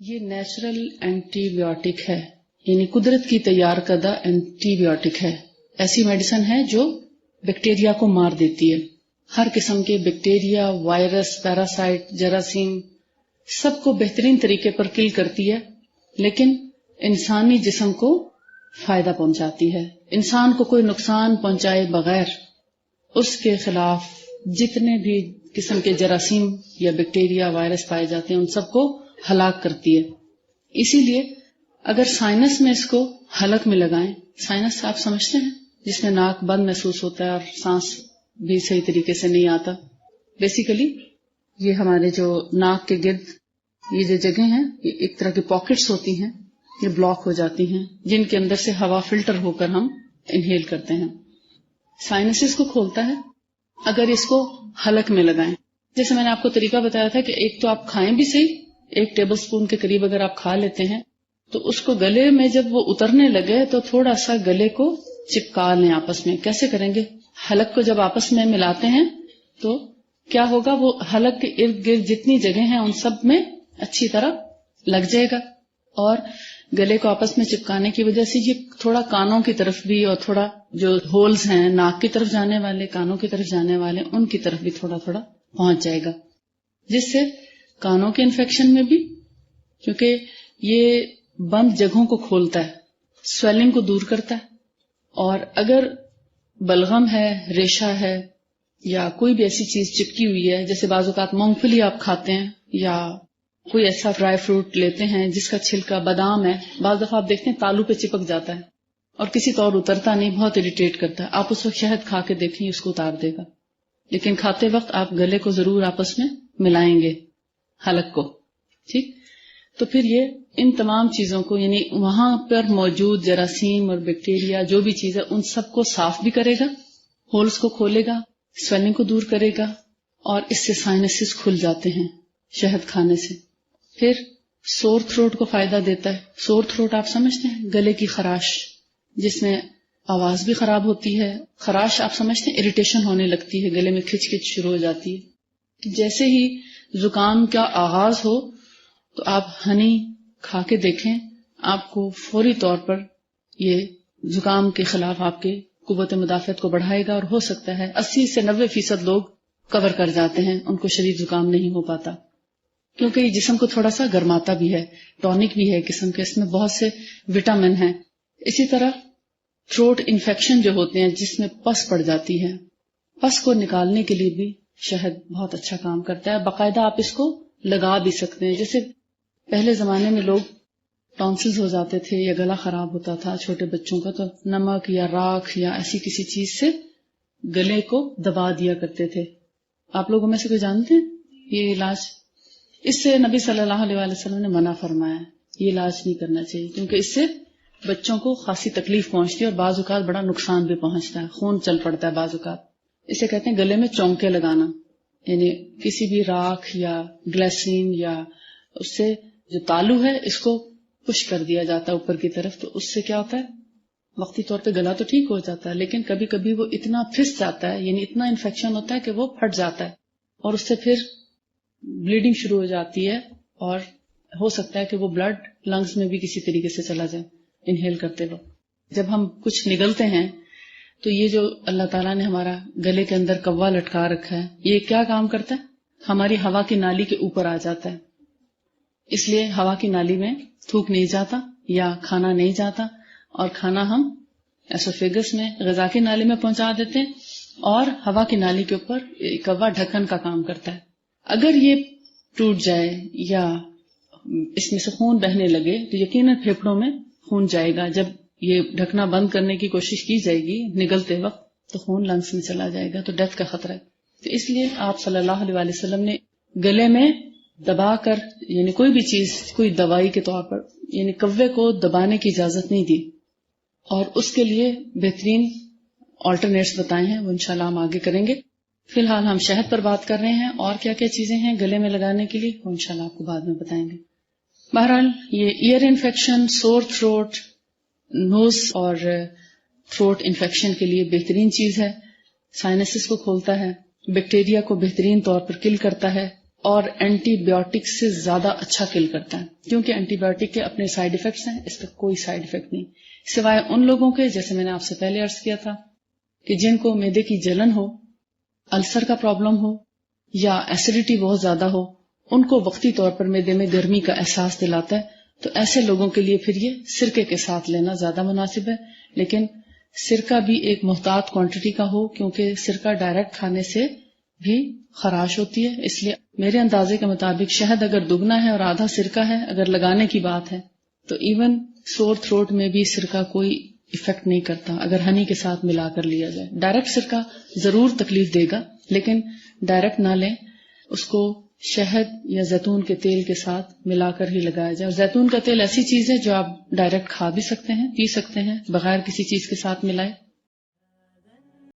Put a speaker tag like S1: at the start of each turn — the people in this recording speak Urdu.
S1: یہ نیچرل اینٹی بایوٹک ہے، یعنی قدرت کی تیار کردہ اینٹی بایوٹک ہے. ایسی میڈیسن ہے جو بیکٹیریا کو مار دیتی ہے. ہر قسم کے بیکٹیریا، وائرس، پیراسائٹ، جراثیم سب کو بہترین طریقے پر کل کرتی ہے، لیکن انسانی جسم کو فائدہ پہنچاتی ہے. انسان کو کوئی نقصان پہنچائے بغیر اس کے خلاف جتنے بھی قسم کے جراثیم یا بیکٹیریا، وائرس پائے جاتے ہیں ان سب کو ہلاک کرتی ہے. اسی لیے اگر سائنس میں اس کو حلق میں لگائیں، سائنس آپ سمجھتے ہیں جس میں ناک بند محسوس ہوتا ہے اور سانس بھی صحیح طریقے سے نہیں آتا. بیسیکلی یہ ہمارے جو ناک کے گرد یہ جو جگہ ہیں یہ ایک طرح کی پاکٹس ہوتی ہیں، یہ بلاک ہو جاتی ہیں جن کے اندر سے ہوا فلٹر ہو کر ہم انہیل کرتے ہیں. سائنس اس کو کھولتا ہے اگر اس کو حلق میں لگائیں. جیسے میں نے آپ کو طریقہ بتایا تھا کہ ایک تو آپ کھائیں بھی صحیح، 1 ٹیبل سپون کے قریب اگر آپ کھا لیتے ہیں تو اس کو گلے میں جب وہ اترنے لگے تو تھوڑا سا گلے کو چپکا لیں آپس میں. کیسے کریں گے؟ حلق کو جب آپس میں ملاتے ہیں تو کیا ہوگا، وہ حلق کے ارد گرد جتنی جگہ ہیں ان سب میں اچھی طرح لگ جائے گا، اور گلے کو آپس میں چپکانے کی وجہ سے یہ تھوڑا کانوں کی طرف بھی اور تھوڑا جو ہولز ہیں ناک کی طرف جانے والے، کانوں کی طرف جانے والے، ان کی طرف بھی تھوڑا تھوڑا پہنچ جائے گا، جس سے کانوں کے انفیکشن میں بھی، کیونکہ یہ بند جگہوں کو کھولتا ہے، سویلنگ کو دور کرتا ہے. اور اگر بلغم ہے، ریشہ ہے، یا کوئی بھی ایسی چیز چپکی ہوئی ہے، جیسے بعض اوقات مونگ پھلی آپ کھاتے ہیں یا کوئی ایسا ڈرائی فروٹ لیتے ہیں جس کا چھلکا، بادام ہے، بعض دفعہ آپ دیکھتے ہیں تالو پہ چپک جاتا ہے اور کسی طور اترتا نہیں، بہت اریٹیٹ کرتا ہے. آپ اس وقت شہد کھا کے دیکھیں، اس کو اتار دے گا، لیکن کھاتے وقت آپ گلے کو ضرور آپس میں ملائیں گے، حلق کو. ٹھیک، تو پھر یہ ان تمام چیزوں کو، یعنی وہاں پر موجود جراثیم اور بیکٹیریا جو بھی چیز ہے ان سب کو صاف بھی کرے گا، ہولز کو کھولے گا، سویلنگ کو دور کرے گا، اور اس سے سائنسز کھل جاتے ہیں شہد کھانے سے. پھر سور تھروٹ کو فائدہ دیتا ہے. سور تھروٹ آپ سمجھتے ہیں، گلے کی خراش جس میں آواز بھی خراب ہوتی ہے. خراش آپ سمجھتے ہیں اریٹیشن ہونے لگتی ہے، گلے میں کھچ کھچ شروع ہو جاتی ہے. جیسے ہی زکام کا آغاز ہو تو آپ ہنی کھا کے دیکھیں، آپ کو فوری طور پر یہ زکام کے خلاف آپ کے قوت مدافعت کو بڑھائے گا، اور ہو سکتا ہے 80 سے 90% لوگ کور کر جاتے ہیں، ان کو شدید زکام نہیں ہو پاتا، کیونکہ یہ جسم کو تھوڑا سا گرماتا بھی ہے، ٹونک بھی ہے قسم کے، اس میں بہت سے وٹامن ہیں. اسی طرح تھروٹ انفیکشن جو ہوتے ہیں جس میں پس پڑ جاتی ہے، پس کو نکالنے کے لیے بھی شہد بہت اچھا کام کرتا ہے. باقاعدہ آپ اس کو لگا بھی سکتے ہیں. جیسے پہلے زمانے میں لوگ ٹونسلز ہو جاتے تھے یا گلا خراب ہوتا تھا چھوٹے بچوں کا، تو نمک یا راکھ یا ایسی کسی چیز سے گلے کو دبا دیا کرتے تھے. آپ لوگوں میں سے کوئی جانتے ہیں یہ علاج؟ اس سے نبی صلی اللہ علیہ وسلم نے منع فرمایا ہے، یہ علاج نہیں کرنا چاہیے، کیونکہ اس سے بچوں کو خاصی تکلیف پہنچتی ہے اور بعض اوقات بڑا نقصان بھی پہنچتا ہے، خون چل پڑتا ہے بعض اوقات. اسے کہتے ہیں گلے میں چونکے لگانا، یعنی کسی بھی راکھ یا گلیسرین یا اس سے جو تالو ہے اس کو پش کر دیا جاتا ہے اوپر کی طرف. تو اس سے کیا ہوتا ہے، وقتی طور پہ گلا تو ٹھیک ہو جاتا ہے، لیکن کبھی کبھی وہ اتنا پھس جاتا ہے، یعنی اتنا انفیکشن ہوتا ہے کہ وہ پھٹ جاتا ہے اور اس سے پھر بلیڈنگ شروع ہو جاتی ہے، اور ہو سکتا ہے کہ وہ بلڈ لنگز میں بھی کسی طریقے سے چلا جائے انہیل کرتے وقت. جب ہم کچھ نگلتے ہیں تو یہ جو اللہ تعالیٰ نے ہمارا گلے کے اندر کوا لٹکا رکھا ہے، یہ کیا کام کرتا ہے، ہماری ہوا کی نالی کے اوپر آ جاتا ہے. اس لیے ہوا کی نالی میں تھوک نہیں جاتا یا کھانا نہیں جاتا، اور کھانا ہم ایسوفیگس میں غذا کی نالی میں پہنچا دیتے ہیں، اور ہوا کی نالی کے اوپر کوا ڈھکن کا کام کرتا ہے. اگر یہ ٹوٹ جائے یا اس میں سے خون بہنے لگے تو یقیناً پھیپھڑوں میں خون جائے گا. جب یہ ڈھکنا بند کرنے کی کوشش کی جائے گی نگلتے وقت تو خون لنگس میں چلا جائے گا، تو ڈیتھ کا خطرہ ہے. تو اس لیے آپ صلی اللہ علیہ وسلم نے گلے میں دبا کر، یعنی کوئی بھی چیز کوئی دوائی کے طور پر، یعنی کوے کو دبانے کی اجازت نہیں دی، اور اس کے لیے بہترین آلٹرنیٹس بتائے ہیں، وہ انشاءاللہ ہم آگے کریں گے. فی الحال ہم شہد پر بات کر رہے ہیں، اور کیا کیا چیزیں ہیں گلے میں لگانے کے لیے وہ انشاءاللہ آپ کو بعد میں بتائیں گے. بہرحال یہ ایئر انفیکشن، سور تھروٹ، نوز اور تھروٹ انفیکشن کے لیے بہترین چیز ہے. سائنسز کو کھولتا ہے، بیکٹیریا کو بہترین طور پر کل کرتا ہے، اور اینٹی بایوٹک سے زیادہ اچھا کل کرتا ہے، کیونکہ اینٹی بایوٹک کے اپنے سائیڈ ایفیکٹس ہیں، اس کا کوئی سائیڈ ایفیکٹ نہیں، سوائے ان لوگوں کے جیسے میں نے آپ سے پہلے عرض کیا تھا کہ جن کو معدے کی جلن ہو، السر کا پرابلم ہو یا ایسیڈیٹی بہت زیادہ ہو، ان کو وقتی طور پر معدے میں گرمی کا احساس دلاتا ہے، تو ایسے لوگوں کے لیے پھر یہ سرکے کے ساتھ لینا زیادہ مناسب ہے، لیکن سرکہ بھی ایک محتاط کوانٹٹی کا ہو، کیونکہ سرکہ ڈائریکٹ کھانے سے بھی خراش ہوتی ہے، اس لیے میرے اندازے کے مطابق شہد اگر دگنا ہے اور آدھا سرکہ ہے، اگر لگانے کی بات ہے تو ایون سور تھروٹ میں بھی سرکہ کوئی ایفیکٹ نہیں کرتا اگر ہنی کے ساتھ ملا کر لیا جائے۔ ڈائریکٹ سرکہ ضرور تکلیف دے گا، لیکن ڈائریکٹ نہ لیں، اس کو شہد یا زیتون کے تیل کے ساتھ ملا کر ہی لگایا جائے۔ اور زیتون کا تیل ایسی چیز ہے جو آپ ڈائریکٹ کھا بھی سکتے ہیں، پی سکتے ہیں بغیر کسی چیز کے ساتھ ملائے۔